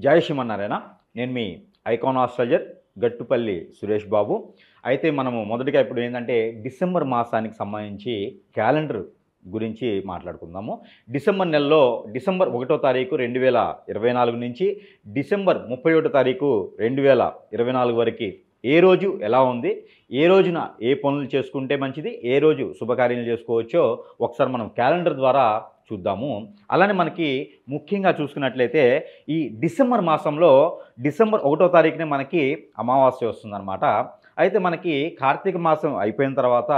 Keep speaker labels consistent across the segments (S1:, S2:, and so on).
S1: జై శ్రీమన్నారాయణ. నేను మీ icon astrologer Gattupalli Suresh Babu. అయితే మనము మొదటిగా ఇప్పుడు ఏంటంటే డిసెంబర్ మాసానికి సంబంధించి క్యాలెండర్ గురించి మాట్లాడుకుందాము. డిసెంబర్ నెలలో డిసెంబర్ 1వ తారీఖు 2024 నుంచి డిసెంబర్ 31వ తారీఖు 2024 వరకు ఏ రోజు ఎలా ఉంది, ఏ రోజున ఏ పనులు చేసుకుంటే మంచిది, ఏ రోజు శుభకార్యాలు చేసుకోవచ్చో ఒకసారి మనం క్యాలెండర్ ద్వారా చూద్దాము. అలానే మనకి ముఖ్యంగా చూసుకున్నట్లయితే ఈ డిసెంబర్ మాసంలో డిసెంబర్ 1వ తారీఖునే మనకి అమావాస్య వస్తుందన్నమాట. అయితే మనకి కార్తీక మాసం అయిపోయిన తర్వాత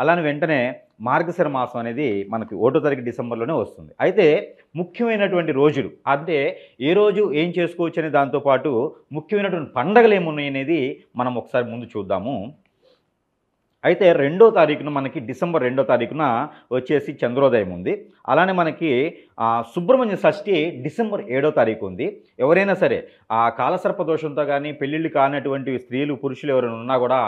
S1: అలానే వెంటనే మార్గశిర మాసం అనేది మనకి 1వ తారీఖు డిసెంబర్లోనే వస్తుంది. అయితే ముఖ్యమైనటువంటి రోజులు అంటే ఏ రోజు ఏం చేసుకోవచ్చు అనే దాంతోపాటు ముఖ్యమైనటువంటి పండగలు ఏమున్నాయి అనేది మనం ఒకసారి ముందు చూద్దాము. అయితే 2వ తారీఖున మనకి డిసెంబర్ 2వ తారీఖున వచ్చేసి చంద్రోదయం ఉంది. అలానే మనకి సుబ్రహ్మణ్య షష్ఠి డిసెంబర్ 7వ తారీఖు ఉంది. ఎవరైనా సరే ఆ కాలసర్ప దోషంతో కానీ పెళ్ళిళ్ళు కానటువంటి స్త్రీలు పురుషులు ఎవరైనా ఉన్నా కూడా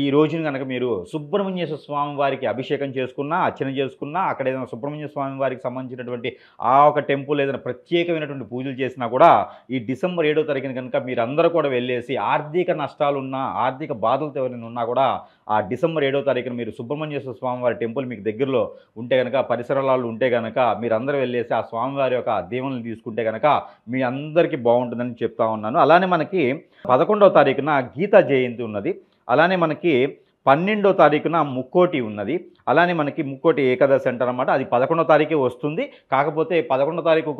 S1: ఈ రోజున కనుక మీరు సుబ్రహ్మణ్యేశ్వర స్వామి వారికి అభిషేకం చేసుకున్నా, అర్చన చేసుకున్నా, అక్కడ ఏదైనా సుబ్రహ్మణ్య స్వామి వారికి సంబంధించినటువంటి ఆ ఒక టెంపుల్ ఏదైనా ప్రత్యేకమైనటువంటి పూజలు చేసినా కూడా ఈ డిసెంబర్ 7వ తారీఖున కనుక మీరందరూ కూడా వెళ్ళేసి ఆర్థిక నష్టాలున్నా, ఆర్థిక బాధలతో ఎవరైనా ఉన్నా కూడా ఆ డిసెంబర్ 7వ తారీఖున మీరు సుబ్రహ్మణ్యేశ్వర స్వామివారి టెంపుల్ మీకు దగ్గరలో ఉంటే కనుక, పరిసరాలు ఉంటే కనుక మీరందరూ వెళ్ళేసి ఆ స్వామివారి యొక్క దీవెనలు తీసుకుంటే కనుక మీ అందరికీ బాగుంటుందని చెప్తా ఉన్నాను. అలానే మనకి 11వ తారీఖున గీతా జయంతి ఉన్నది. అలానే మనకి 12వ తారీఖున ముక్కోటి ఉన్నది. అలానే మనకి ముక్కోటి ఏకాదశి అంటారన్నమాట. అది 11వ తారీఖే వస్తుంది. కాకపోతే 11వ తారీఖు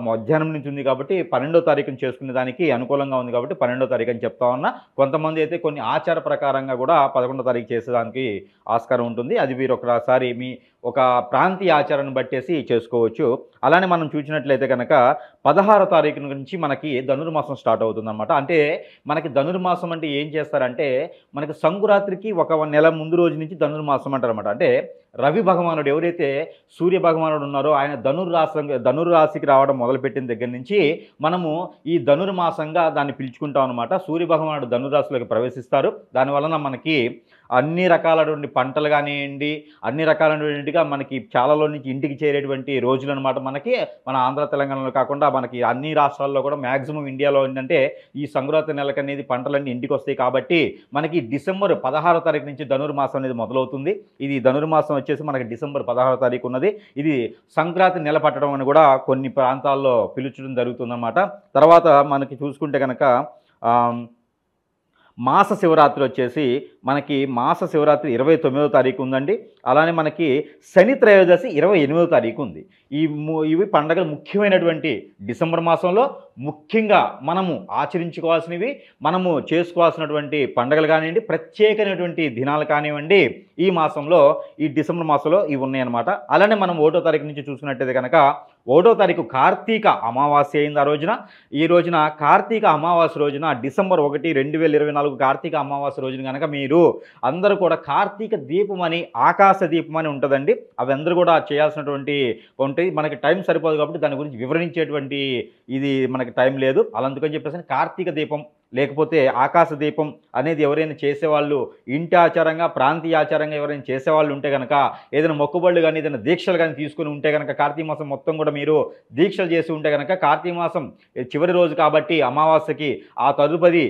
S1: మధ్యాహ్నం నుంచి ఉంది కాబట్టి 12వ తారీఖున చేసుకునే దానికి అనుకూలంగా ఉంది కాబట్టి 12వ తారీఖు అని చెప్తా ఉన్నా. కొంతమంది అయితే కొన్ని ఆచార ప్రకారంగా కూడా 11వ తారీఖు చేసేదానికి ఆస్కారం ఉంటుంది. అది మీరు ఒకసారి మీ ఒక ప్రాంతీయ ఆచారాన్ని బట్టేసి చేసుకోవచ్చు. అలానే మనం చూసినట్లయితే కనుక 16వ తారీఖు నుంచి మనకి ధనుర్మాసం స్టార్ట్ అవుతుందన్నమాట. అంటే మనకి ధనుర్మాసం అంటే ఏం చేస్తారంటే మనకి సంకురాత్రికి ఒక నెల ముందు రోజు నుంచి ధనుర్మాసం అంటారన్నమాట. అంటే రవి భగవానుడు ఎవరైతే సూర్య భగవానుడు ఉన్నారో ఆయన ధనుర్రాశికి రావడం మొదలుపెట్టిన దగ్గర నుంచి మనము ఈ ధనుర్మాసంగా దాన్ని పిలుచుకుంటాం అనమాట. సూర్య భగవానుడు ధనుర్రాశిలోకి ప్రవేశిస్తారు. దానివలన మనకి అన్ని రకాలైనటువంటి పంటలు కానివ్వండి, అన్ని రకాలైనటువంటిగా మనకి చాలాలో నుంచి ఇంటికి చేరేటువంటి రోజులు అనమాట. మనకి మన ఆంధ్ర తెలంగాణలో కాకుండా మనకి అన్ని రాష్ట్రాల్లో కూడా మ్యాక్సిమం ఇండియాలో ఏంటంటే ఈ సంక్రాంతి నెలకు అనేది పంటలన్నీ ఇంటికి వస్తాయి కాబట్టి మనకి డిసెంబర్ 16వ తారీఖు నుంచి ధనుర్మాసం అనేది మొదలవుతుంది. ఇది ధనుర్మాసం వచ్చేసి మనకి డిసెంబర్ 16వ తారీఖు ఉన్నది. ఇది సంక్రాంతి నెల పట్టడం అని కూడా కొన్ని ప్రాంతాల్లో పిలుచడం జరుగుతుందన్నమాట. తర్వాత మనకి చూసుకుంటే కనుక మాస శివరాత్రి వచ్చేసి మనకి మాస శివరాత్రి 29వ తారీఖు ఉందండి. అలానే మనకి శని త్రయోదశి 28వ తారీఖు ఉంది. ఇవి పండగలు ముఖ్యమైనటువంటి డిసెంబర్ మాసంలో ముఖ్యంగా మనము ఆచరించుకోవాల్సినవి, మనము చేసుకోవాల్సినటువంటి పండగలు కానివ్వండి, ప్రత్యేకమైనటువంటి దినాలు కానివ్వండి, ఈ మాసంలో ఈ డిసెంబర్ మాసంలో ఇవి ఉన్నాయన్నమాట. అలానే మనం 1వ తారీఖు నుంచి చూసినట్టయితే కనుక 1వ తారీఖు కార్తీక అమావాస్య అయింది. ఈ రోజున కార్తీక అమావాస్య రోజున డిసెంబర్ 1, 2024 కార్తీక అమావాస్య రోజున కనుక మీరు అందరూ కూడా కార్తీక దీపం అని, ఆకాశ దీపం అని ఉంటుందండి. అవి అందరూ కూడా చేయాల్సినటువంటి ఉంటాయి. మనకి టైం సరిపోదు కాబట్టి దాని గురించి వివరించేటువంటి ఇది మనకి టైం లేదు. అందుకని చెప్పేసి కార్తీక దీపం లేకపోతే ఆకాశ దీపం అనేది ఎవరైనా చేసేవాళ్ళు ఇంటి ఆచారంగా, ప్రాంతీయ ఆచారంగా ఎవరైనా చేసేవాళ్ళు ఉంటే కనుక, ఏదైనా మొక్కుబళ్ళు కానీ ఏదైనా దీక్షలు కానీ తీసుకుని ఉంటే కనుక, కార్తీక మాసం మొత్తం కూడా మీరు దీక్షలు చేసి ఉంటే కనుక కార్తీక మాసం చివరి రోజు కాబట్టి అమావాస్యకి ఆ తదుపరి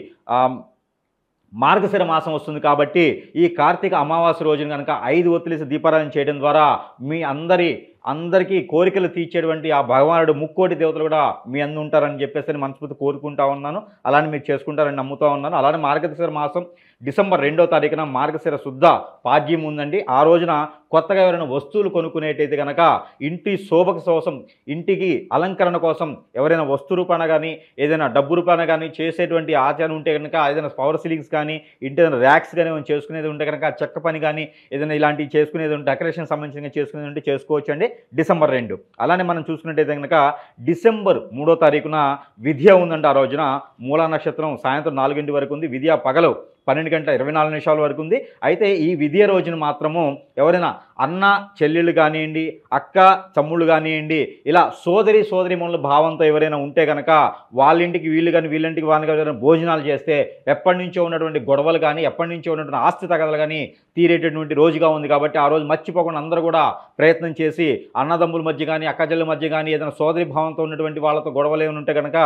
S1: మార్గశిర మాసం వస్తుంది కాబట్టి ఈ కార్తీక అమావాస్య రోజున కనుక 5 ఒత్తులేసి దీపారాధన చేయడం ద్వారా మీ అందరికీ కోరికలు తీర్చేటువంటి ఆ భగవానుడు ముక్కోటి దేవతలు కూడా మీ అందు ఉంటారని చెప్పేసి మనస్ఫూర్తి కోరుకుంటా ఉన్నాను. అలానే మీరు చేసుకుంటారని నమ్ముతూ ఉన్నాను. అలానే మార్గశిర మాసం డిసెంబర్ 2వ తారీఖున మార్గశిర శుద్ధ పాడ్యం ఉందండి. ఆ రోజున కొత్తగా ఎవరైనా వస్తువులు కొనుక్కునేటైతే కనుక ఇంటి శోభక కోసం, ఇంటికి అలంకరణ కోసం ఎవరైనా వస్తు రూపాన కానీ ఏదైనా డబ్బు రూపాన కానీ చేసేటువంటి ఆచారం ఉంటే కనుక, ఏదైనా పవర్ సీలింగ్స్ కానీ ఇంటి ఏదైనా ర్యాక్స్ కానీ చేసుకునేది ఉంటే కనుక, చెక్క పని కానీ ఏదైనా ఇలాంటివి చేసుకునేది ఉంటే, డెకరేషన్ సంబంధించిన చేసుకునేది ఉంటే చేసుకోవచ్చు అండి డిసెంబర్ 2. అలానే మనం చూసుకున్నట్టయితే కనుక డిసెంబర్ 3వ తారీఖున విద్య ఉందండి. ఆ రోజున మూలా నక్షత్రం సాయంత్రం 4 గంటల వరకు ఉంది. విద్య పగలు 12:24 వరకు ఉంది. అయితే ఈ విద్య రోజున మాత్రము ఎవరైనా అన్న చెల్లెళ్ళు కానివ్వండి, అక్క తమ్ముళ్ళు కానివ్వండి, ఇలా సోదరిమణుల భావంతో ఎవరైనా ఉంటే కనుక వాళ్ళ ఇంటికి వీళ్ళు కానీ వీళ్ళంటికి వాళ్ళు కానీ భోజనాలు చేస్తే ఎప్పటి నుంచో ఉన్నటువంటి గొడవలు కానీ ఎప్పటి నుంచో ఉన్నటువంటి ఆస్తి తగదలు కానీ తీరేటటువంటి రోజుగా ఉంది. కాబట్టి ఆ రోజు మర్చిపోకుండా అందరూ కూడా ప్రయత్నం చేసి అన్నదమ్ముల మధ్య కానీ అక్క చెల్లెల మధ్య కానీ ఏదైనా సోదరి భావంతో ఉన్నటువంటి వాళ్ళతో గొడవలు ఏమైనా ఉంటే కనుక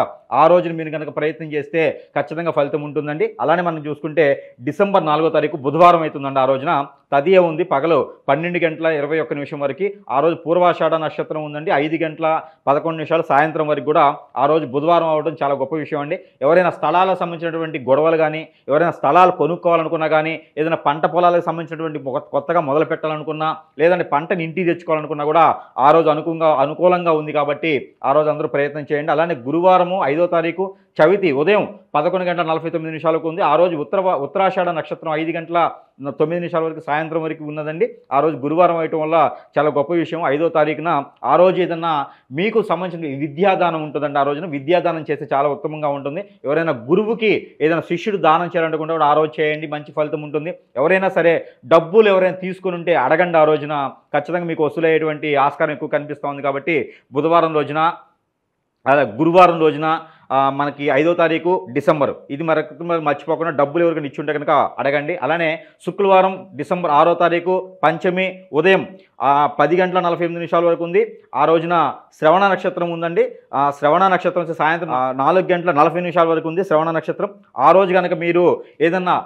S1: ఆ రోజున మీరు కనుక ప్రయత్నం చేస్తే ఖచ్చితంగా ఫలితం ఉంటుందండి. అలానే మనం చూసుకుంటే డిసెంబర్ 4వ తారీఖు బుధవారం అవుతుందండి. ఆ రోజున తదియ ఉంది పగలు 12:21 వరకు. ఆ రోజు పూర్వాషాఢ నక్షత్రం ఉందండి. 5:11 సాయంత్రం వరకు కూడా ఆ రోజు బుధవారం అవ్వడం చాలా గొప్ప విషయం అండి. ఎవరైనా స్థలాలకు సంబంధించినటువంటి గొడవలు కానీ ఎవరైనా స్థలాలు కొనుక్కోవాలనుకున్నా కానీ ఏదైనా పంట పొలాలకు సంబంధించినటువంటి కొత్తగా మొదలు పెట్టాలనుకున్నా లేదంటే పంటని ఇంటికి తెచ్చుకోవాలనుకున్నా కూడా ఆ రోజు అనుకూలంగా ఉంది. కాబట్టి ఆ రోజు అందరూ ప్రయత్నం చేయండి. అలానే గురువారము 5వ తారీఖు చవితి ఉదయం 11:49 ఉంది. ఆ రోజు ఉత్తరాషాఢ నక్షత్రం 5:09 వరకు సాయంత్రం వరకు ఉన్నదండి. ఆ రోజు గురువారం అవ్వటం వల్ల చాలా గొప్ప విషయం. 5వ తారీఖున ఆ రోజు ఏదన్నా మీకు సంబంధించిన విద్యాదానం ఉంటుందండి. ఆ రోజున విద్యాదానం చేస్తే చాలా ఉత్తమంగా ఉంటుంది. ఎవరైనా గురువుకి ఏదైనా శిష్యుడు దానం చేయాలనుకుంటే కూడా ఆ రోజు చేయండి, మంచి ఫలితం ఉంటుంది. ఎవరైనా సరే డబ్బులు ఎవరైనా తీసుకుని ఉంటే అడగండి. ఆ రోజున ఖచ్చితంగా మీకు వసూలయ్యేటువంటి ఆస్కారం ఎక్కువ కనిపిస్తోంది. కాబట్టి బుధవారం రోజున గురువారం రోజున మనకి 5వ తారీఖు డిసెంబర్ ఇది మర్చిపోకుండా డబ్బులు ఎవరికైనా ఇచ్చి ఉంటే కనుక అడగండి. అలానే శుక్రవారం డిసెంబర్ 6వ తారీఖు పంచమి ఉదయం 10:48 వరకు ఉంది. ఆ రోజున శ్రవణ నక్షత్రం ఉందండి. శ్రవణ నక్షత్రం సాయంత్రం 4:40 వరకు ఉంది శ్రవణ నక్షత్రం. ఆ రోజు కనుక మీరు ఏదన్నా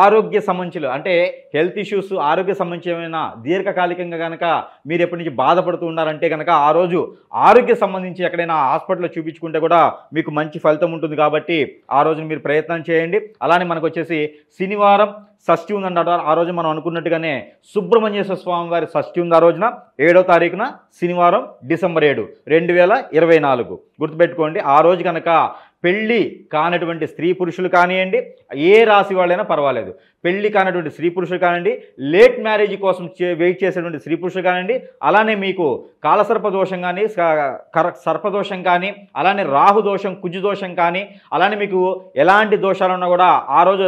S1: ఆరోగ్య సంబంధించిన అంటే హెల్త్ ఇష్యూస్ ఆరోగ్య సంబంధించిన దీర్ఘకాలికంగా కనుక మీరు ఎప్పటి నుంచి బాధపడుతూ ఉన్నారంటే కనుక ఆ రోజు ఆరోగ్య సంబంధించి ఎక్కడైనా హాస్పిటల్లో చూపించుకుంటే కూడా మీకు మంచి ఫలితం ఉంటుంది. కాబట్టి ఆ రోజున మీరు ప్రయత్నం చేయండి. అలానే మనకు వచ్చేసి శనివారం షష్ఠి ఉందంట. ఆ రోజు మనం అనుకున్నట్టుగానే సుబ్రహ్మణ్యేశ్వర స్వామి వారి షష్ఠి ఉంది. ఆ రోజున 7వ తారీఖున శనివారం డిసెంబర్ 7, 2024 గుర్తుపెట్టుకోండి. ఆ రోజు కనుక పెళ్ళి కానటువంటి స్త్రీ పురుషులు కానివ్వండి, ఏ రాశి వాళ్ళైనా పర్వాలేదు, పెళ్ళి కానటువంటి స్త్రీ పురుషులు కానివ్వండి, లేట్ మ్యారేజ్ కోసం వెయిట్ చేసేటువంటి స్త్రీ పురుషులు కానివ్వండి, అలానే మీకు కాలసర్పదోషం కానీ సర్పదోషం కానీ అలానే రాహుదోషం కుజుదోషం కానీ అలానే మీకు ఎలాంటి దోషాలున్నా కూడా ఆ రోజు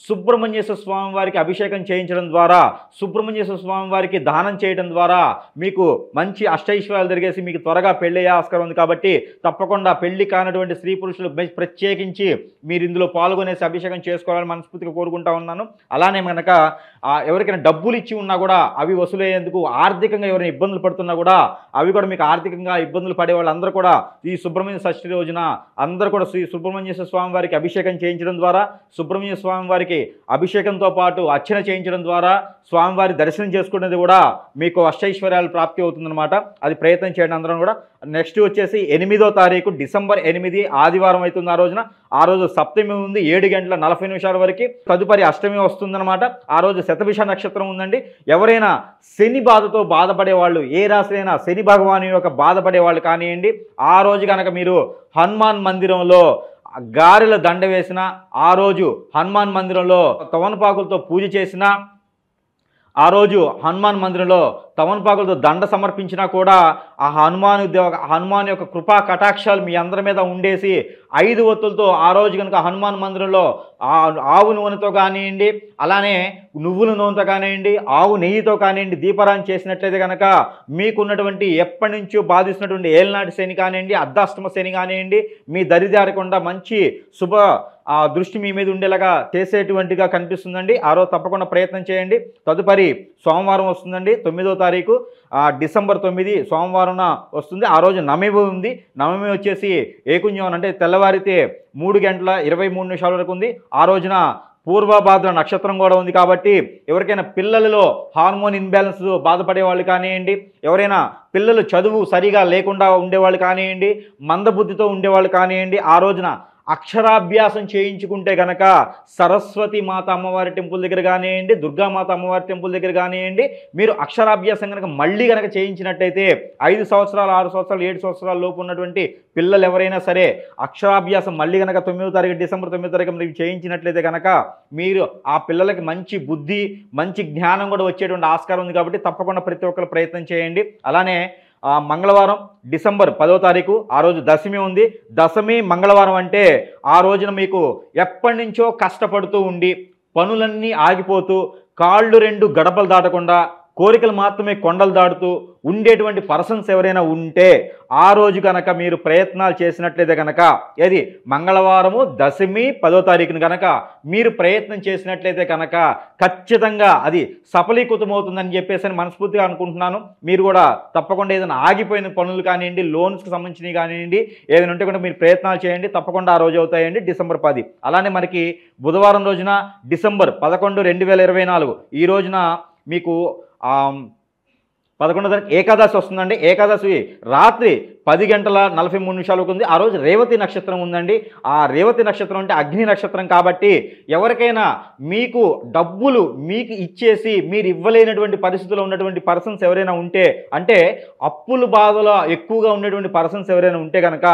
S1: సుబ్రహ్మణ్యేశ్వర స్వామి వారికి అభిషేకం చేయించడం ద్వారా సుబ్రహ్మణ్యేశ్వర స్వామి వారికి దానం చేయడం ద్వారా మీకు మంచి అష్టైశ్వర్యాలు జరిగేసి మీకు త్వరగా పెళ్ళయ్యే ఆస్కారం ఉంది. కాబట్టి తప్పకుండా పెళ్లి కానటువంటి స్త్రీ పురుషులు ప్రత్యేకించి మీరు ఇందులో పాల్గొనేసి అభిషేకం చేసుకోవాలని మనస్ఫూర్తిగా కోరుకుంటా ఉన్నాను. అలానే కనుక ఎవరికైనా డబ్బులు ఇచ్చి ఉన్నా కూడా అవి వసూలయ్యేందుకు ఆర్థికంగా ఎవరైనా ఇబ్బందులు పడుతున్నా కూడా అవి కూడా మీకు ఆర్థికంగా ఇబ్బందులు పడే వాళ్ళందరూ కూడా ఈ సుబ్రహ్మణ్య షష్ఠి రోజున అందరూ కూడా శ్రీ సుబ్రహ్మణ్యేశ్వర స్వామి వారికి అభిషేకం చేయించడం ద్వారా సుబ్రహ్మణ్య స్వామి వారికి అభిషేకంతో పాటు అర్చన చేయించడం ద్వారా స్వామివారి దర్శనం చేసుకునేది కూడా మీకు అష్టైశ్వర్యాలు ప్రాప్తి అవుతుందన్నమాట. అది ప్రయత్నం చేయండి అందరం కూడా. నెక్స్ట్ వచ్చేసి 8వ తారీఖు డిసెంబర్ 8 ఆదివారం అవుతుంది. ఆ రోజు సప్తమి ఉంది 7:40 వరకు. తదుపరి అష్టమి వస్తుందన్నమాట. ఆ రోజు శతభిష నక్షత్రం ఉందండి. ఎవరైనా శని బాధతో బాధపడే వాళ్ళు ఏ రాశిరైనా శని భగవాను యొక్క బాధపడే వాళ్ళు కానివ్వండి, ఆ రోజు కనుక మీరు హనుమాన్ మందిరంలో గారెల దండ వేసిన, ఆ రోజు హనుమాన్ మందిరంలో తమలపాకులతో పూజ చేసిన, ఆ రోజు హనుమాన్ మందిరంలో తమలపాకులతో దండ సమర్పించినా కూడా ఆ హనుమాన్ యొక్క కృపా కటాక్షాలు మీ అందరి మీద ఉండేసి 5 ఒత్తులతో ఆ రోజు కనుక హనుమాన్ మందిరంలో ఆవు నూనెతో కానివ్వండి అలానే నువ్వుల నూనెతో కానివ్వండి ఆవు నెయ్యితో కానివ్వండి దీపారాధన చేసినట్లయితే కనుక మీకున్నటువంటి ఎప్పటి నుంచో బాధిస్తున్నటువంటి ఏలనాటి శని కానివ్వండి అర్ధాష్టమ శని కానివ్వండి మీ దరిదారకుండా మంచి శుభ దృష్టి మీ మీద ఉండేలాగా చేసేటువంటిగా కనిపిస్తుందండి. ఆ రోజు తప్పకుండా ప్రయత్నం చేయండి. తదుపరి సోమవారం వస్తుందండి 9వ తారీఖు డిసెంబర్ 9 సోమవారం వస్తుంది. ఆ రోజు నవమి ఉంది. నవమి వచ్చేసి ఏకుంజం అంటే తెల్లవారితే 3:23 వరకు ఉంది. ఆ రోజున పూర్వభాద్ర నక్షత్రం కూడా ఉంది. కాబట్టి ఎవరికైనా పిల్లలలో హార్మోన్ ఇన్బ్యాలెన్స్ బాధపడే వాళ్ళు కానివ్వండి, ఎవరైనా పిల్లలు చదువు సరిగా లేకుండా ఉండేవాళ్ళు కానివ్వండి, మందబుద్ధితో ఉండేవాళ్ళు కానివ్వండి, ఆ రోజున అక్షరాభ్యాసం చేయించుకుంటే కనుక సరస్వతి మాత అమ్మవారి టెంపుల్ దగ్గర కానివ్వండి, దుర్గామాత అమ్మవారి టెంపుల్ దగ్గర కానివ్వండి, మీరు అక్షరాభ్యాసం కనుక మళ్ళీ కనుక చేయించినట్టయితే 5 సంవత్సరాలు 6 సంవత్సరాలు 7 సంవత్సరాల లోపు ఉన్నటువంటి పిల్లలు ఎవరైనా సరే అక్షరాభ్యాసం మళ్ళీ కనుక 9వ తారీఖు డిసెంబర్ 9వ తారీఖు మీరు చేయించినట్లయితే కనుక మీరు ఆ పిల్లలకి మంచి బుద్ధి మంచి జ్ఞానం కూడా వచ్చేటువంటి ఆస్కారం ఉంది. కాబట్టి తప్పకుండా ప్రతి ఒక్కరు ప్రయత్నం చేయండి. అలానే మంగళవారం డిసెంబర్ 10వ తారీఖు ఆ రోజు దశమి ఉంది. దశమి మంగళవారం అంటే ఆ రోజున మీకు ఎప్పటి నుంచో కష్టపడుతూ ఉండి పనులన్నీ ఆగిపోతూ కాళ్ళు రెండు గడపలు దాటకుండా కోరికలు మాత్రమే కొండలు దాటుతూ ఉండేటువంటి పర్సన్స్ ఎవరైనా ఉంటే ఆ రోజు కనుక మీరు ప్రయత్నాలు చేసినట్లయితే కనుక ఏది మంగళవారము దశమి 10వ తారీఖున కనుక మీరు ప్రయత్నం చేసినట్లయితే కనుక ఖచ్చితంగా అది సఫలీకృతమవుతుందని చెప్పేసి మనస్ఫూర్తిగా అనుకుంటున్నాను. మీరు కూడా తప్పకుండా ఏదైనా ఆగిపోయిన పనులు కానివ్వండి, లోన్స్కి సంబంధించినవి కానివ్వండి, ఏదైనా ఉంటే కూడా మీరు ప్రయత్నాలు చేయండి, తప్పకుండా ఆ రోజు అవుతాయండి. డిసెంబర్ 10. అలానే మనకి బుధవారం రోజున డిసెంబర్ 11, 2024 ఈ రోజున మీకు 11వ తారీఖు ఏకాదశి వస్తుందండి. ఏకాదశి రాత్రి 10:43 ఉంది. ఆ రోజు రేవతి నక్షత్రం ఉందండి. ఆ రేవతి నక్షత్రం అంటే అగ్ని నక్షత్రం కాబట్టి ఎవరికైనా మీకు డబ్బులు మీకు ఇచ్చేసి మీరు ఇవ్వలేనటువంటి పరిస్థితుల్లో ఉన్నటువంటి పర్సన్స్ ఎవరైనా ఉంటే, అంటే అప్పుల బాధలో ఎక్కువగా ఉన్నటువంటి పర్సన్స్ ఎవరైనా ఉంటే కనుక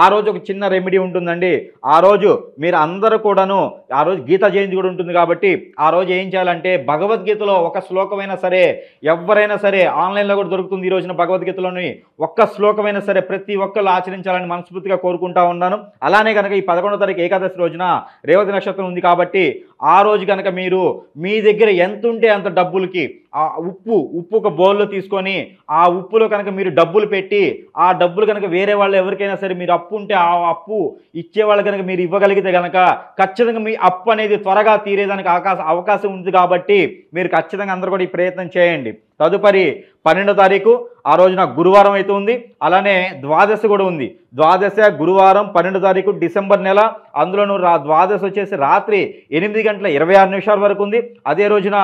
S1: ఆ రోజు ఒక చిన్న రెమెడీ ఉంటుందండి. ఆ రోజు మీరు అందరూ కూడాను ఆ రోజు గీతా జయంతి కూడా ఉంటుంది కాబట్టి ఆ రోజు ఏం చేయాలంటే భగవద్గీతలో ఒక శ్లోకమైనా సరే, ఎవరైనా సరే ఆన్లైన్లో కూడా దొరుకుతుంది ఈ రోజున భగవద్గీతలోని ఒక్క శ్లోకమైనా సరే ప్రతి ఒక్కళ్ళు ఆచరించాలని మనస్ఫూర్తిగా కోరుకుంటా ఉన్నాను. అలానే కనుక ఈ 11వ తారీఖు ఏకాదశి రోజున రేవతి నక్షత్రం ఉంది కాబట్టి ఆ రోజు కనుక మీరు మీ దగ్గర ఎంత ఉంటే అంత డబ్బులకి ఆ ఉప్పు ఒక బౌల్లో తీసుకొని ఆ ఉప్పులో కనుక మీరు డబ్బులు పెట్టి ఆ డబ్బులు కనుక వేరే వాళ్ళు ఎవరికైనా సరే మీరు అప్పు ఉంటే ఆ అప్పు ఇచ్చేవాళ్ళు కనుక మీరు ఇవ్వగలిగితే కనుక ఖచ్చితంగా మీ అప్పు అనేది త్వరగా తీరేదానికి అవకాశం ఉంది కాబట్టి మీరు ఖచ్చితంగా అందరూ కూడా ఈ ప్రయత్నం చేయండి. తదుపరి 12వ తారీఖు ఆ రోజున గురువారం అయితే ఉంది. అలానే ద్వాదశి కూడా ఉంది. ద్వాదశ గురువారం 12వ తారీఖు డిసెంబర్ నెల. అందులోనూ ద్వాదశి వచ్చేసి రాత్రి 8:26 వరకు ఉంది. అదే రోజున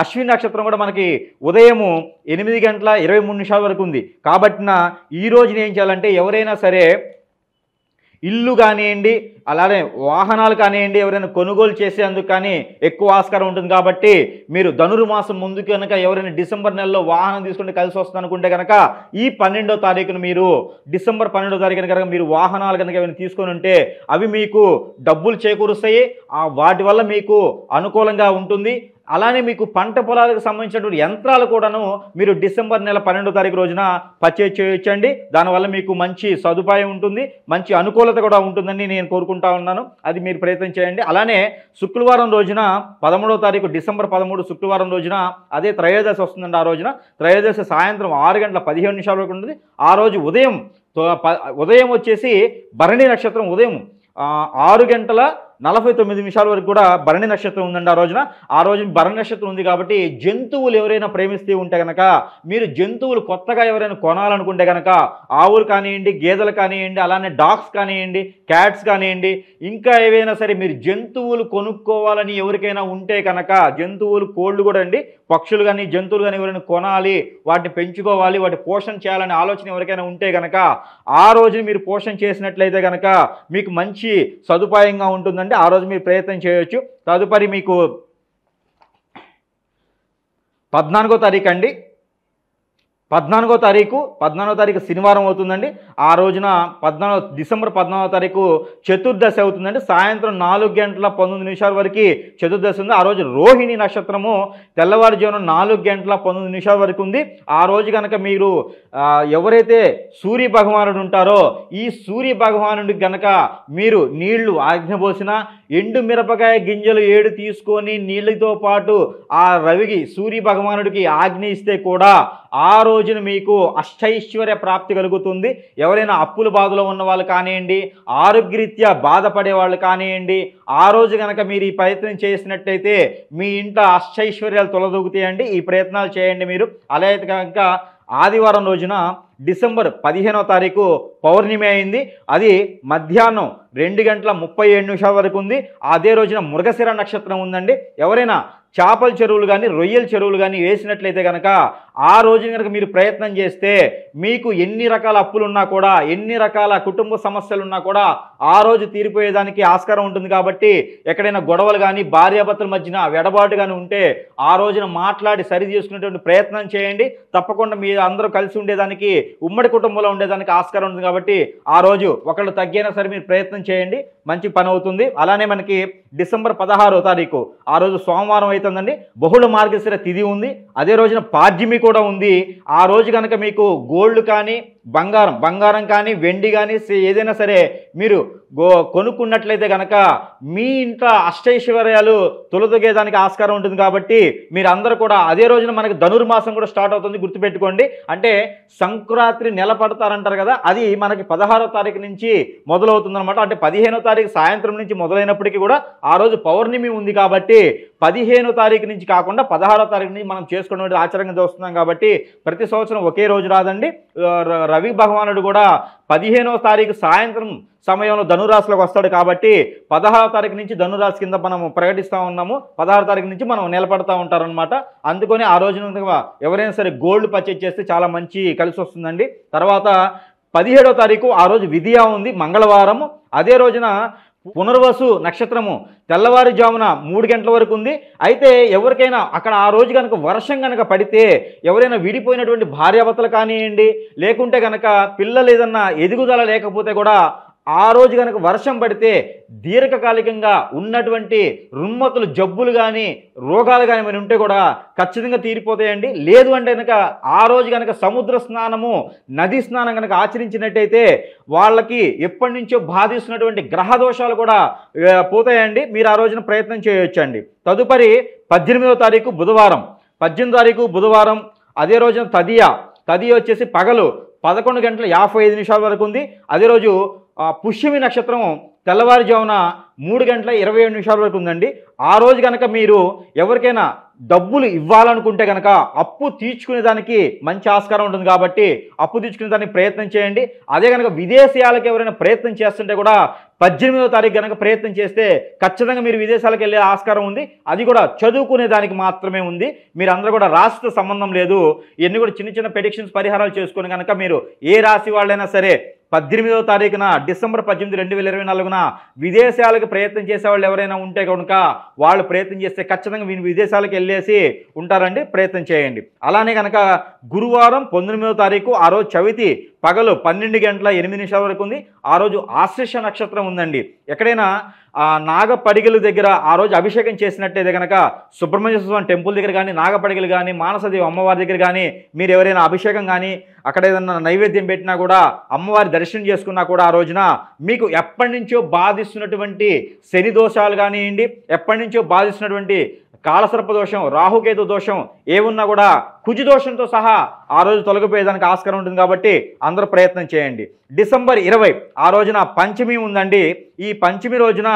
S1: అశ్విని నక్షత్రం కూడా మనకి ఉదయము 8:23 వరకు ఉంది. కాబట్టి ఈ రోజున ఏం చేయాలంటే ఎవరైనా సరే ఇల్లు కానివ్వండి, అలానే వాహనాలు కానివ్వండి, ఎవరైనా కొనుగోలు చేసేందుకు కానీ ఎక్కువ ఆస్కారం ఉంటుంది కాబట్టి మీరు ధనుర్మాసం ముందు కనుక ఎవరైనా డిసెంబర్ నెలలో వాహనం తీసుకుంటే కలిసి వస్తుంది అనుకుంటే కనుక ఈ 12వ తారీఖున మీరు డిసెంబర్ 12వ తారీఖున కనుక మీరు వాహనాలు కనుక ఏమైనా తీసుకొని ఉంటే అవి మీకు డబ్బులు చేకూరుస్తాయి. వాటి వల్ల మీకు అనుకూలంగా ఉంటుంది. అలానే మీకు పంట పొలాలకు సంబంధించినటువంటి యంత్రాలు కూడాను మీరు డిసెంబర్ నెల 12వ తారీఖు రోజున పర్చేజ్ చేయొచ్చండి. దానివల్ల మీకు మంచి సదుపాయం ఉంటుంది, మంచి అనుకూలత కూడా ఉంటుందని నేను కోరుకుంటా ఉన్నాను. అది మీరు ప్రయత్నం చేయండి. అలానే శుక్రవారం రోజున 13వ తారీఖు డిసెంబర్ 13 శుక్రవారం రోజున అదే త్రయోదశి వస్తుందండి. ఆ రోజున త్రయోదశి సాయంత్రం 6:15 వరకు ఉంటుంది. ఆ రోజు ఉదయం వచ్చేసి భరణి నక్షత్రం ఉదయం 6:49 వరకు కూడా భరణి నక్షత్రం ఉందండి. ఆ రోజు భరణి నక్షత్రం ఉంది కాబట్టి జంతువులు ఎవరైనా ప్రేమిస్తూ ఉంటే కనుక మీరు జంతువులు కొత్తగా ఎవరైనా కొనాలనుకుంటే కనుక ఆవులు కానివ్వండి, గేదెలు కానివ్వండి, అలానే డాగ్స్ కానివ్వండి, క్యాట్స్ కానివ్వండి, ఇంకా ఏవైనా సరే మీరు జంతువులు కొనుక్కోవాలని ఎవరికైనా ఉంటే కనుక జంతువులు కోళ్ళు కూడా అండి, పక్షులు కానీ జంతువులు కానీ ఎవరైనా కొనాలి, వాటిని పెంచుకోవాలి, వాటి పోషణ చేయాలనే ఆలోచన ఎవరికైనా ఉంటే కనుక ఆ రోజు మీరు పోషణ చేసినట్లయితే కనుక మీకు మంచి సదుపాయంగా ఉంటుందండి. ఆ రోజు మీరు ప్రయత్నం చేయొచ్చు. తదుపరి మీకు 14వ తారీఖు అండి. 14వ తారీఖు శనివారం అవుతుందండి. ఆ రోజున డిసెంబర్ 14వ తారీఖు చతుర్దశి అవుతుందండి. సాయంత్రం 4:19 వరకు చతుర్దశి ఉంది. ఆ రోజు రోహిణి నక్షత్రము తెల్లవారుజామున 4:19 వరకు ఉంది. ఆ రోజు కనుక మీరు ఎవరైతే సూర్య భగవానుడు ఉంటారో ఈ సూర్య భగవానుడికి కనుక మీరు నీళ్లు ఆజ్ఞపోసిన ఎండు మిరపకాయ గింజలు 7 తీసుకొని నీళ్ళతో పాటు ఆ రవికి సూర్య భగవానుడికి ఆజ్ఞ ఇస్తే కూడా ఆ రోజున మీకు అష్టైశ్వర్య ప్రాప్తి కలుగుతుంది. ఎవరైనా అప్పుల బాధలో ఉన్న వాళ్ళు కానివ్వండి, ఆరోగ్యరీత్యా బాధపడే వాళ్ళు కానివ్వండి, ఆ రోజు కనుక మీరు ఈ ప్రయత్నం చేసినట్టయితే మీ ఇంట్లో అష్టైశ్వర్యాలు తొలదొగుతాయండి. ఈ ప్రయత్నాలు చేయండి మీరు. అలా అయితే కనుక ఆదివారం రోజున డిసెంబర్ 15వ తారీఖు పౌర్ణమి అయింది. అది మధ్యాహ్నం 2:37 వరకు ఉంది. అదే రోజున మృగశిర నక్షత్రం ఉందండి. ఎవరైనా చేపల చెరువులు కానీ రొయ్యల చెరువులు కానీ వేసినట్లయితే కనుక ఆ రోజు కనుక మీరు ప్రయత్నం చేస్తే మీకు ఎన్ని రకాల అప్పులున్నా కూడా, ఎన్ని రకాల కుటుంబ సమస్యలు ఉన్నా కూడా ఆ రోజు తీరిపోయేదానికి ఆస్కారం ఉంటుంది. కాబట్టి ఎక్కడైనా గొడవలు కానీ భార్యాభర్తల మధ్యన వెడబాటు కానీ ఉంటే ఆ రోజున మాట్లాడి సరి చేసుకునేటువంటి ప్రయత్నం చేయండి. తప్పకుండా మీరు అందరూ కలిసి ఉండేదానికి, ఉమ్మడి కుటుంబంలో ఉండేదానికి ఆస్కారం ఉంటుంది. కాబట్టి ఆ రోజు ఒకళ్ళు తగ్గైనా సరే మీరు ప్రయత్నం చేయండి, మంచి పని అవుతుంది. అలానే మనకి డిసెంబర్ 16వ తారీఖు ఆ రోజు సోమవారం అవుతుందండి. బహుళ మార్గశిర తిథి ఉంది. అదే రోజున పాడ్యమి కూడా ఉంది. ఆ రోజు కనుక మీకు గోల్డ్ కానీ బంగారం కానీ వెండి కానీ ఏదైనా సరే మీరు కొనుక్కున్నట్లయితే కనుక మీ ఇంట్లో అష్టైశ్వర్యాలు తొలతొగేదానికి ఆస్కారం ఉంటుంది. కాబట్టి మీరందరూ కూడా అదే రోజున మనకి ధనుర్మాసం కూడా స్టార్ట్ అవుతుంది, గుర్తుపెట్టుకోండి. అంటే సంక్రాంతి నెల పడతారంటారు కదా, అది మనకి 16వ తారీఖు నుంచి మొదలవుతుందన్నమాట. అంటే 15వ తారీఖు సాయంత్రం నుంచి మొదలైనప్పటికీ కూడా ఆ రోజు పౌర్ణమి ఉంది కాబట్టి 15వ తారీఖు నుంచి కాకుండా 16వ తారీఖు నుంచి మనం చేసుకునే ఆచారంగా చూస్తున్నాం. కాబట్టి ప్రతి సంవత్సరం ఒకే రోజు రాదండి. రవి భగవానుడు కూడా 15వ తారీఖు సాయంత్రం సమయంలో ధనురాశిలోకి వస్తాడు. కాబట్టి 16వ తారీఖు నుంచి ధనురాశి కింద మనం ప్రకటిస్తూ ఉన్నాము. 16వ తారీఖు నుంచి మనం నిలబడతా ఉంటారనమాట. అందుకని ఆ రోజున ఎవరైనా సరే గోల్డ్ పర్చేజ్ చేస్తే చాలా మంచి కలిసి వస్తుందండి. తర్వాత 17వ తారీఖు ఆ రోజు విధియా ఉంది, మంగళవారము. అదే రోజున పునర్వసు నక్షత్రము తెల్లవారుజామున 3 గంటల వరకు ఉంది. అయితే ఎవరికైనా అక్కడ ఆ రోజు కనుక వర్షం కనుక పడితే, ఎవరైనా విడిపోయినటువంటి భార్యాభర్తలు కానివ్వండి, లేకుంటే కనుక పిల్లలు ఏదన్నా ఎదుగుదల లేకపోతే కూడా ఆ రోజు కనుక వర్షం పడితే దీర్ఘకాలికంగా ఉన్నటువంటి రుమ్మతులు, జబ్బులు కానీ రోగాలు కానీ ఏమైనా ఉంటే కూడా ఖచ్చితంగా తీరిపోతాయండి. లేదు అంటే కనుక ఆ రోజు కనుక సముద్ర స్నానము, నది స్నానం కనుక ఆచరించినట్టయితే వాళ్ళకి ఎప్పటి నుంచో బాధిస్తున్నటువంటి గ్రహ దోషాలు కూడా పోతాయండి. మీరు ఆ రోజున ప్రయత్నం చేయొచ్చండి. తదుపరి 18వ తారీఖు బుధవారం. 18వ తారీఖు బుధవారం అదే రోజున తదియ వచ్చేసి పగలు 11 గంటల 55 నిమిషాల వరకు ఉంది. అదే రోజు పుష్యమి నక్షత్రం తెల్లవారుజామున 3 గంటల 27 నిమిషాల వరకు ఉందండి. ఆ రోజు కనుక మీరు ఎవరికైనా డబ్బులు ఇవ్వాలనుకుంటే కనుక అప్పు తీర్చుకునే దానికి మంచి ఆస్కారం ఉంటుంది. కాబట్టి అప్పు తీర్చుకునే దానికి ప్రయత్నం చేయండి. అదే కనుక విదేశీయాలకు ఎవరైనా ప్రయత్నం చేస్తుంటే కూడా 18వ తారీఖు కనుక ప్రయత్నం చేస్తే ఖచ్చితంగా మీరు విదేశాలకు వెళ్ళే ఆస్కారం ఉంది. అది కూడా చదువుకునే దానికి మాత్రమే ఉంది. మీరందరూ కూడా రాశితో సంబంధం లేదు. ఇవన్నీ కూడా చిన్న చిన్న ప్రెడిక్షన్స్, పరిహారాలు చేసుకుని కనుక మీరు ఏ రాశి వాళ్ళైనా సరే 18వ తారీఖున డిసెంబర్ 18, 2024న విదేశాలకు ప్రయత్నం చేసేవాళ్ళు ఎవరైనా ఉంటే కనుక వాళ్ళు ప్రయత్నం చేస్తే ఖచ్చితంగా విదేశాలకు వెళ్ళేసి ఉంటారండి. ప్రయత్నం చేయండి. అలానే కనుక గురువారం 19వ తారీఖు ఆ రోజు చవితి పగలు 12 గంటల 8 నిమిషాల వరకు ఉంది. ఆ రోజు ఆశ్లేష నక్షత్రం ఉందండి. ఎక్కడైనా నాగపడిగల దగ్గర ఆ రోజు అభిషేకం చేసినట్టయితే కనుక సుబ్రహ్మణ్య స్వామి టెంపుల్ దగ్గర కానీ, నాగపడిగలు కానీ, మానసదేవి అమ్మవారి దగ్గర కానీ మీరు ఎవరైనా అభిషేకం కానీ అక్కడ ఏదన్నా నైవేద్యం పెట్టినా కూడా, అమ్మవారి దర్శనం చేసుకున్నా కూడా ఆ రోజున మీకు ఎప్పటి నుంచో బాధిస్తున్నటువంటి శని దోషాలు కానివ్వండి, ఎప్పటి నుంచో బాధిస్తున్నటువంటి కాలసర్ప దోషం, రాహుకేతు దోషం ఏమున్నా కూడా కుజు దోషంతో సహా ఆ రోజు తొలగిపోయేదానికి ఆస్కారం ఉంటుంది. కాబట్టి అందరూ ప్రయత్నం చేయండి. డిసెంబర్ 20 ఆ రోజున పంచమి ఉందండి. ఈ పంచమి రోజున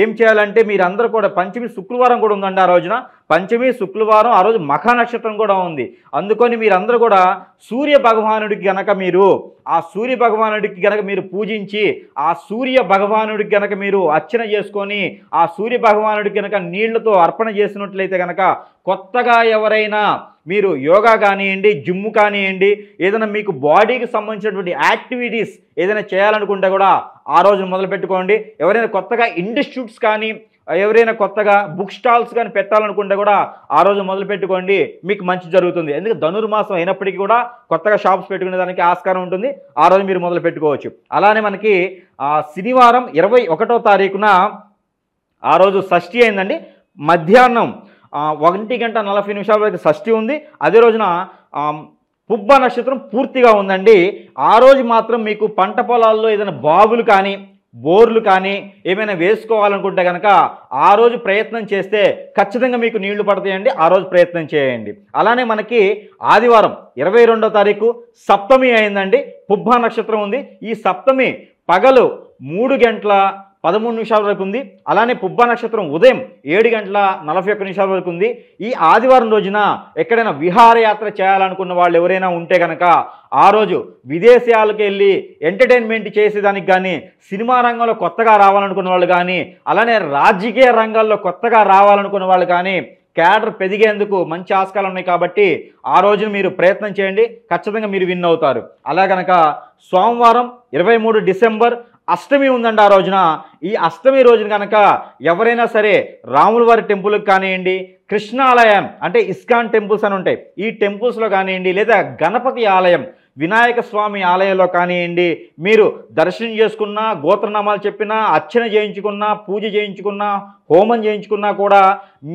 S1: ఏం చేయాలంటే మీరందరూ కూడా, పంచమి శుక్రవారం కూడా ఉందండి ఆ రోజున. పంచమి శుక్రవారం ఆ రోజు మఖ నక్షత్రం కూడా ఉంది. అందుకని మీరందరూ కూడా సూర్య భగవానుడికి గనక మీరు ఆ సూర్య భగవానుడికి గనక మీరు పూజించి, ఆ సూర్య భగవానుడికి గనక మీరు అర్చన చేసుకొని, ఆ సూర్య భగవానుడికి గనక నీళ్లతో అర్పణ చేసినట్లయితే గనక కొత్తగా ఎవరైనా మీరు యోగా కానివ్వండి, జిమ్ కానివ్వండి, ఏదైనా మీకు బాడీకి సంబంధించినటువంటి యాక్టివిటీస్ ఏదైనా చేయాలనుకుంటే కూడా ఆ రోజు మొదలు పెట్టుకోండి. ఎవరైనా కొత్తగా ఇన్స్టిట్యూట్స్ కానీ, ఎవరైనా కొత్తగా బుక్ స్టాల్స్ కానీ పెట్టాలనుకుంటే కూడా ఆ రోజు మొదలు పెట్టుకోండి. మీకు మంచి జరుగుతుంది. ఎందుకంటే ధనుర్మాసం అయినప్పటికీ కూడా కొత్తగా షాప్స్ పెట్టుకునే దానికి ఆస్కారం ఉంటుంది. ఆ రోజు మీరు మొదలు పెట్టుకోవచ్చు. అలానే మనకి శనివారం 21వ తారీఖున ఆ రోజు షష్ఠి అయిందండి. మధ్యాహ్నం 1 గంట 40 నిమిషాల వరకు షష్ఠి ఉంది. అదే రోజున పుబ్బ నక్షత్రం పూర్తిగా ఉందండి. ఆ రోజు మాత్రం మీకు పంట పొలాల్లో ఏదైనా బావులు కానీ, బోర్లు కానీ ఏమైనా వేసుకోవాలనుకుంటే కనుక ఆ రోజు ప్రయత్నం చేస్తే ఖచ్చితంగా మీకు నీళ్లు పడతాయండి. ఆ రోజు ప్రయత్నం చేయండి. అలానే మనకి ఆదివారం 22వ తారీఖు సప్తమి అయిందండి. పుబ్బ నక్షత్రం ఉంది. ఈ సప్తమి పగలు 3 గంటల 13 నిమిషాల వరకు ఉంది. అలానే పుబ్బ నక్షత్రం ఉదయం 7 గంటల 41 నిమిషాల వరకు ఉంది. ఈ ఆదివారం రోజున ఎక్కడైనా విహారయాత్ర చేయాలనుకున్న వాళ్ళు ఎవరైనా ఉంటే కనుక ఆ రోజు విదేశాలకు వెళ్ళి ఎంటర్టైన్మెంట్ చేసేదానికి కానీ, సినిమా రంగంలో కొత్తగా రావాలనుకున్న వాళ్ళు కానీ, అలానే రాజకీయ రంగాల్లో కొత్తగా రావాలనుకున్న వాళ్ళు కానీ క్యాడర్ పెరిగేందుకు మంచి ఆస్కారాలు ఉన్నాయి. కాబట్టి ఆ రోజున మీరు ప్రయత్నం చేయండి. ఖచ్చితంగా మీరు విన్ అవుతారు. అలా కనుక సోమవారం 23 డిసెంబర్ అష్టమి ఉందండి. ఆ రోజున ఈ అష్టమి రోజున కనుక ఎవరైనా సరే రాముల వారి టెంపుల్కి కానివ్వండి, కృష్ణాలయం అంటే ఇస్కాన్ టెంపుల్స్ అని ఉంటాయి, ఈ టెంపుల్స్లో కానివ్వండి, లేదా గణపతి ఆలయం వినాయక స్వామి ఆలయంలో కానివ్వండి, మీరు దర్శనం చేసుకున్నా, గోత్రనామాలు చెప్పినా, అర్చన చేయించుకున్నా, పూజ చేయించుకున్నా, హోమం చేయించుకున్నా కూడా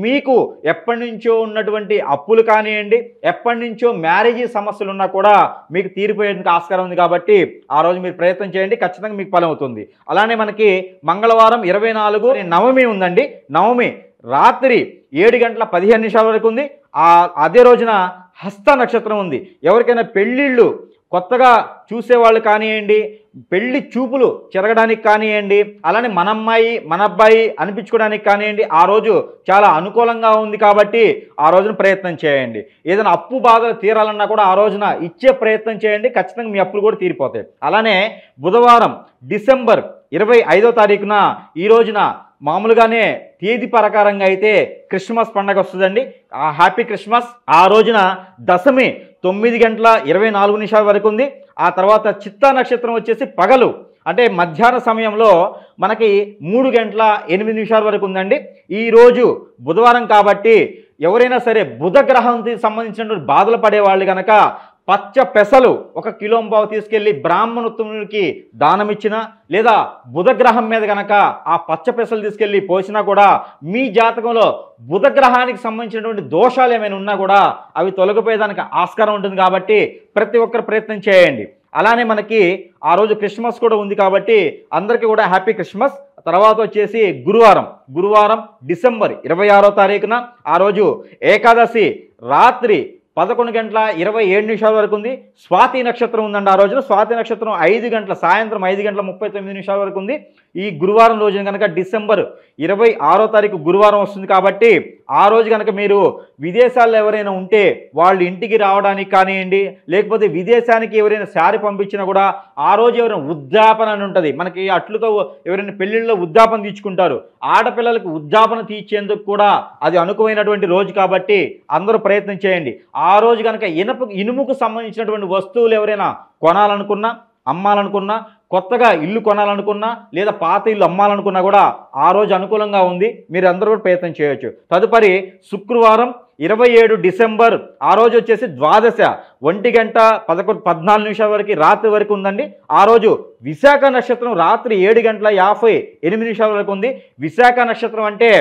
S1: మీకు ఎప్పటి నుంచో ఉన్నటువంటి అప్పులు కానివ్వండి, ఎప్పటి నుంచో మ్యారేజీ సమస్యలు ఉన్నా కూడా మీకు తీరిపోయేందుకు ఆస్కారం ఉంది. కాబట్టి ఆ రోజు మీరు ప్రయత్నం చేయండి, ఖచ్చితంగా మీకు ఫలం అవుతుంది. అలానే మనకి మంగళవారం 24 నవమి ఉందండి. నవమి రాత్రి 7:15 వరకు ఉంది. అదే రోజున హస్త నక్షత్రం ఉంది. ఎవరికైనా పెళ్ళిళ్ళు కొత్తగా చూసేవాళ్ళు కానివ్వండి, పెళ్లి చూపులు చెరగడానికి కానివ్వండి, అలానే మన అమ్మాయి మన అబ్బాయి అనిపించుకోవడానికి కానివ్వండి, ఆ రోజు చాలా అనుకూలంగా ఉంది. కాబట్టి ఆ రోజున ప్రయత్నం చేయండి. ఏదైనా అప్పు బాధలు తీరాలన్నా కూడా ఆ రోజున ఇచ్చే ప్రయత్నం చేయండి, ఖచ్చితంగా మీ అప్పులు కూడా తీరిపోతాయి. అలానే బుధవారం డిసెంబర్ 25వ తారీఖున ఈ రోజున మామూలుగానే తేదీ ప్రకారంగా అయితే క్రిస్మస్ పండగ వస్తుందండి. Happy Christmas. ఆ రోజున దశమి 9:24 వరకు ఉంది. ఆ తర్వాత చిత్తా నక్షత్రం వచ్చేసి పగలు అంటే మధ్యాహ్న సమయంలో మనకి 3:08 వరకు ఉందండి. ఈరోజు బుధవారం కాబట్టి ఎవరైనా సరే బుధ గ్రహానికి సంబంధించినటువంటి బాధలు పడేవాళ్ళు కనుక పచ్చ పెసలు 1 కిలోంపావు తీసుకెళ్ళి బ్రాహ్మణోత్తమునికి దానం ఇచ్చినా, లేదా బుధగ్రహం మీద కనుక ఆ పచ్చ పెసలు తీసుకెళ్ళి పోసినా కూడా మీ జాతకంలో బుధగ్రహానికి సంబంధించినటువంటి దోషాలు ఏమైనా ఉన్నా కూడా అవి తొలగిపోయేదానికి ఆస్కారం ఉంటుంది. కాబట్టి ప్రతి ఒక్కరు ప్రయత్నం చేయండి. అలానే మనకి ఆ రోజు క్రిస్మస్ కూడా ఉంది కాబట్టి అందరికీ కూడా హ్యాపీ క్రిస్మస్. తర్వాత వచ్చేసి గురువారం డిసెంబర్ 26వ తారీఖున ఆ రోజు ఏకాదశి రాత్రి 11:27 వరకు ఉంది. స్వాతి నక్షత్రం ఉందండి. ఆ రోజున స్వాతి నక్షత్రం సాయంత్రం 5:39 వరకు ఉంది. ఈ గురువారం రోజున కనుక డిసెంబర్ 26వ తారీఖు గురువారం వస్తుంది. కాబట్టి ఆ రోజు కనుక మీరు విదేశాల్లో ఎవరైనా ఉంటే వాళ్ళు ఇంటికి రావడానికి కానివ్వండి, లేకపోతే విదేశానికి ఎవరైనా శారీ పంపించినా కూడా ఆ రోజు ఎవరైనా ఉద్యాపన అని ఉంటుంది. మనకి అట్లతో ఎవరైనా పెళ్ళిళ్ళలో ఉద్యాపన తీర్చుకుంటారు. ఆడపిల్లలకు ఉద్యాపన తీర్చేందుకు కూడా అది అనుకూలమైనటువంటి రోజు. కాబట్టి అందరూ ప్రయత్నం చేయండి. ఆ రోజు కనుక ఇనుముకు సంబంధించినటువంటి వస్తువులు ఎవరైనా కొనాలనుకున్నా, అమ్మాలనుకున్నా, కొత్తగా ఇల్లు కొనాలనుకున్నా, లేదా పాత ఇల్లు అమ్మాలనుకున్నా కూడా ఆ రోజు అనుకూలంగా ఉంది. మీరు అందరూ కూడా ప్రయత్నం చేయొచ్చు. తదుపరి శుక్రవారం 27 డిసెంబర్ ఆ రోజు వచ్చేసి ద్వాదశ 1:14 వరకు రాత్రి వరకు ఉందండి. ఆ రోజు విశాఖ నక్షత్రం రాత్రి 7:58 వరకు ఉంది. విశాఖ నక్షత్రం అంటే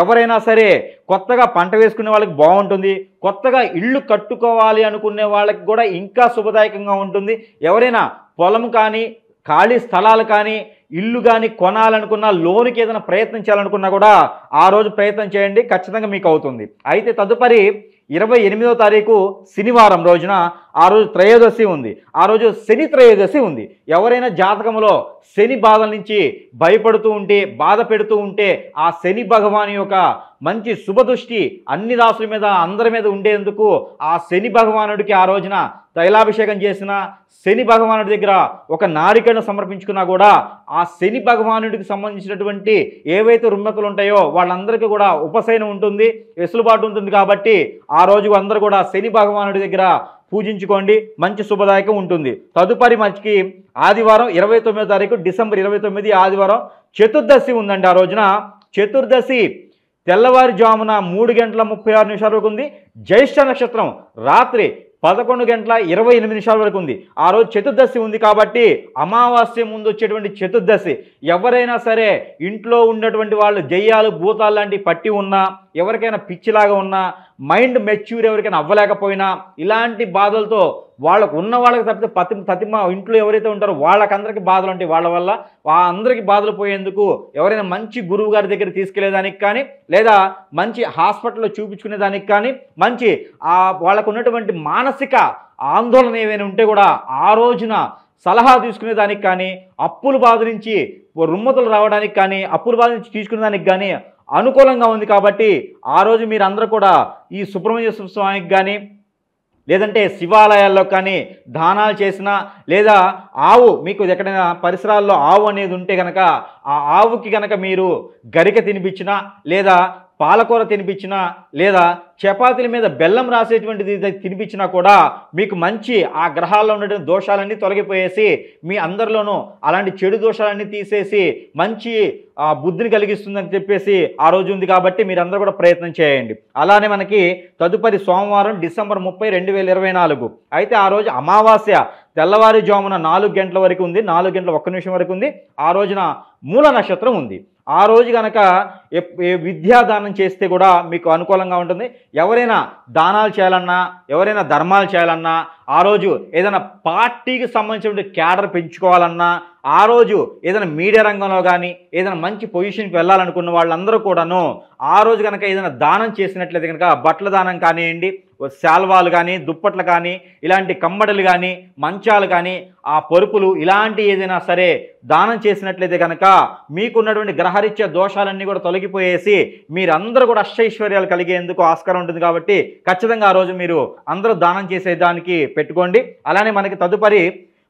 S1: ఎవరైనా సరే కొత్తగా పంట వేసుకునే వాళ్ళకి బాగుంటుంది. కొత్తగా ఇల్లు కట్టుకోవాలి అనుకునే వాళ్ళకి కూడా ఇంకా శుభదాయకంగా ఉంటుంది. ఎవరైనా పొలం కానీ, ఖాళీ స్థలాలు కానీ, ఇల్లు కానీ కొనాలనుకున్నా, లోనుకి ఏదైనా ప్రయత్నం చేయాలనుకున్నా కూడా ఆ రోజు ప్రయత్నం చేయండి, ఖచ్చితంగా మీకు అవుతుంది. అయితే తదుపరి 28వ తారీఖు శనివారం రోజున ఆ రోజు త్రయోదశి ఉంది. ఆ రోజు శని త్రయోదశి ఉంది. ఎవరైనా జాతకంలో శని బాధల నుంచి భయపడుతూ ఉంటే, బాధ పెడుతూ ఉంటే ఆ శని భగవాన్ యొక్క మంచి శుభదృష్టి అన్ని రాసుల మీద అందరి మీద ఉండేందుకు ఆ శని భగవానుడికి ఆ రోజున తైలాభిషేకం చేసిన, శని భగవానుడి దగ్గర ఒక నారికను సమర్పించుకున్నా కూడా ఆ శని భగవానుడికి సంబంధించినటువంటి ఏవైతే రుగ్మతలు ఉంటాయో వాళ్ళందరికీ కూడా ఉపశమనం ఉంటుంది, వెసులుబాటు ఉంటుంది. కాబట్టి ఆ రోజు అందరూ కూడా శని భగవానుడి దగ్గర పూజించుకోండి, మంచి శుభదాయకం ఉంటుంది. తదుపరి మనకి ఆదివారం 29వ తారీఖు డిసెంబర్ 29 ఆదివారం చతుర్దశి ఉందండి. ఆ రోజున చతుర్దశి తెల్లవారుజామున 3:36 వరకు ఉంది. జ్యేష్ఠ నక్షత్రం రాత్రి 11:28 వరకు ఉంది. ఆ రోజు చతుర్దశి ఉంది. కాబట్టి అమావాస్య ముందు వచ్చేటువంటి చతుర్దశి ఎవరైనా సరే ఇంట్లో ఉన్నటువంటి వాళ్ళు దెయ్యాలు, భూతాలు లాంటివి పట్టి ఉన్నా, ఎవరికైనా పిచ్చిలాగా ఉన్నా, మైండ్ మెచ్యూర్ ఎవరికైనా అవ్వలేకపోయినా, ఇలాంటి బాధలతో వాళ్ళకు ఉన్న వాళ్ళకి తప్పితే ప్రతిమ ఇంట్లో ఎవరైతే ఉంటారో వాళ్ళకందరికీ బాధలు ఉంటాయి. వాళ్ళ వల్ల అందరికీ బాధలు పోయేందుకు ఎవరైనా మంచి గురువు గారి దగ్గర తీసుకెళ్లేదానికి కానీ, లేదా మంచి హాస్పిటల్లో చూపించుకునే దానికి కానీ, మంచి వాళ్ళకు ఉన్నటువంటి మానసిక ఆందోళన ఏవైనా ఉంటే కూడా ఆ రోజున సలహా తీసుకునే దానికి కానీ, అప్పుల బాధ నుంచి రుమ్మతులు రావడానికి కానీ, అప్పుల బాధ నుంచి తీసుకునే దానికి కానీ అనుకూలంగా ఉంది. కాబట్టి ఆ రోజు మీరు అందరూ కూడా ఈ సుబ్రహ్మణ్య స్వామికి కానీ, లేదంటే శివాలయాల్లో కానీ దానాలు చేసినా, లేదా ఆవు మీకు ఎక్కడైనా పరిసరాల్లో ఆవు అనేది ఉంటే కనుక ఆ ఆవుకి కనుక మీరు గరిక తినిపించినా, లేదా పాలకూర తినిపించినా, లేదా చపాతీల మీద బెల్లం రాసేటువంటిది తినిపించినా కూడా మీకు మంచి ఆ గ్రహాల్లో ఉన్నటువంటి దోషాలన్నీ తొలగిపోయేసి మీ అందరిలోనూ అలాంటి చెడు దోషాలన్నీ తీసేసి మంచి బుద్ధిని కలిగిస్తుందని చెప్పేసి ఆ రోజు ఉంది. కాబట్టి మీరందరూ కూడా ప్రయత్నం చేయండి. అలానే మనకి తదుపరి సోమవారం డిసెంబర్ 30, 2024 అయితే ఆ రోజు అమావాస్య తెల్లవారుజామున 4 గంటల వరకు ఉంది, 4 గంటల 1 నిమిషం వరకు ఉంది. ఆ రోజున మూల నక్షత్రం ఉంది. ఆ రోజు కనుక విద్యాదానం చేస్తే కూడా మీకు అనుకూలంగా ఉంటుంది. ఎవరైనా దానాలు చేయాలన్నా, ఎవరైనా ధర్మాలు చేయాలన్నా, ఆ రోజు ఏదైనా పార్టీకి సంబంధించిన క్యాడర్ పెంచుకోవాలన్నా, ఆ రోజు ఏదైనా మీడియా రంగంలో కానీ ఏదైనా మంచి పొజిషన్కి వెళ్ళాలనుకున్న వాళ్ళందరూ కూడాను ఆ రోజు కనుక ఏదైనా దానం చేసినట్లయితే కనుక బట్టల దానం కానివ్వండి, శాల్వాలు కానీ, దుప్పట్లు కానీ, ఇలాంటి కమ్మడలు కానీ, మంచాలు కానీ, ఆ పరుపులు ఇలాంటి ఏదైనా సరే దానం చేసినట్లయితే కనుక మీకున్నటువంటి గ్రహరీత్యా దోషాలన్నీ కూడా తొలగిపోయేసి మీరందరూ కూడా అష్టైశ్వర్యాలు కలిగేందుకు ఆస్కారం ఉంటుంది. కాబట్టి ఖచ్చితంగా ఆ రోజు మీరు అందరూ దానం చేసేదానికి పెట్టుకోండి. అలానే మనకి తదుపరి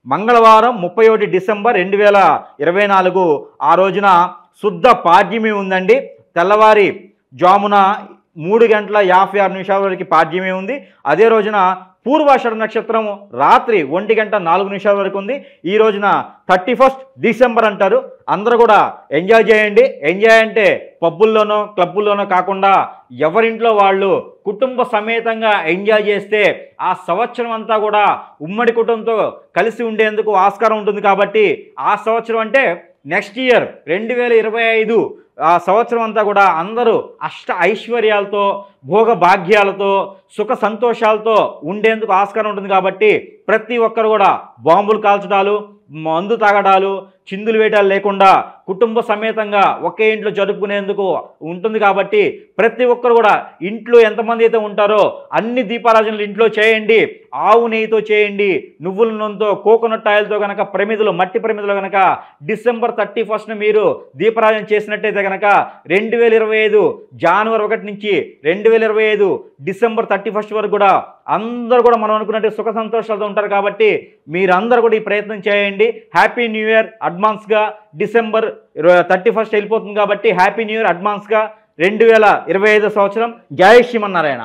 S1: మంగళవారం 31 డిసెంబర్ 2024 ఆ రోజున శుద్ధ పాడ్యమి ఉందండి. తెల్లవారి జామున 3 గంటల 56 నిమిషాల వరకు పాడ్యమి ఉంది. అదే రోజున పూర్వాషాఢ నక్షత్రం రాత్రి 1 గంట 4 నిమిషాల వరకు ఉంది. ఈ రోజున 31 డిసెంబర్ అంటారు. అందరూ కూడా ఎంజాయ్ చేయండి. ఎంజాయ్ అంటే పబ్బుల్లోనో క్లబ్బుల్లోనో కాకుండా ఎవరింట్లో వాళ్ళు కుటుంబ సమేతంగా ఎంజాయ్ చేస్తే ఆ సంవత్సరం అంతా కూడా ఉమ్మడి కుటుంబంతో కలిసి ఉండేందుకు ఆస్కారం ఉంటుంది. కాబట్టి ఆ సంవత్సరం అంటే నెక్స్ట్ ఇయర్ 2025 ఆ సంవత్సరం అంతా కూడా అందరూ అష్ట ఐశ్వర్యాలతో, భోగ భాగ్యాలతో, సుఖ సంతోషాలతో ఉండేందుకు ఆస్కారం ఉంటుంది. కాబట్టి ప్రతి ఒక్కరు కూడా బాంబులు కాల్చడాలు, మందు తాగడాలు, చిందులు వేయడాలు లేకుండా కుటుంబ సమేతంగా ఒకే ఇంట్లో జరుపుకునేందుకు ఉంటుంది. కాబట్టి ప్రతి ఒక్కరు కూడా ఇంట్లో ఎంతమంది అయితే ఉంటారో అన్ని దీపారాజనలు ఇంట్లో చేయండి. ఆవు నెయ్యితో చేయండి, నువ్వుల నూనెతో, కోకోనట్ ఆయిల్తో కనుక ప్రమిదలు, మట్టి ప్రమిదలు కనుక డిసెంబర్ 31 మీరు దీపారాజన చేసినట్టయితే కనుక 2025 జనవరి 1 నుంచి 2025 డిసెంబర్ 31 వరకు కూడా అందరూ కూడా మనం అనుకున్నట్టు సుఖ సంతోషాలతో ఉంటారు. కాబట్టి మీరందరూ కూడా ఈ ప్రయత్నం చేయండి. హ్యాపీ న్యూ ఇయర్ అడ్వాన్స్గా. డిసెంబర్ 31 వెళ్ళిపోతుంది కాబట్టి హ్యాపీ న్యూ ఇయర్ అడ్వాన్స్గా 2025 సంవత్సరం. జై శ్రీమన్నారాయణ.